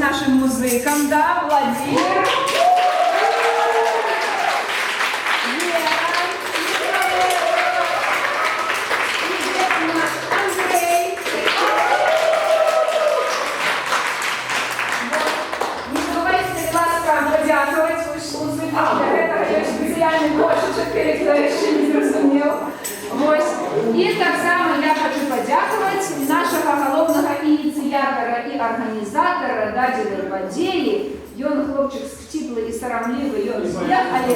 нашим музикам, да, Владимир. Подякувати музику. Для цього є спеціальний кошечок, хто ще не зрозумів. Ось. І так само я хочу подякувати нашого головного ініціатора і організатора Даді Вербадєї. Він хлопчик скиплий і соромливий, він з'їв, але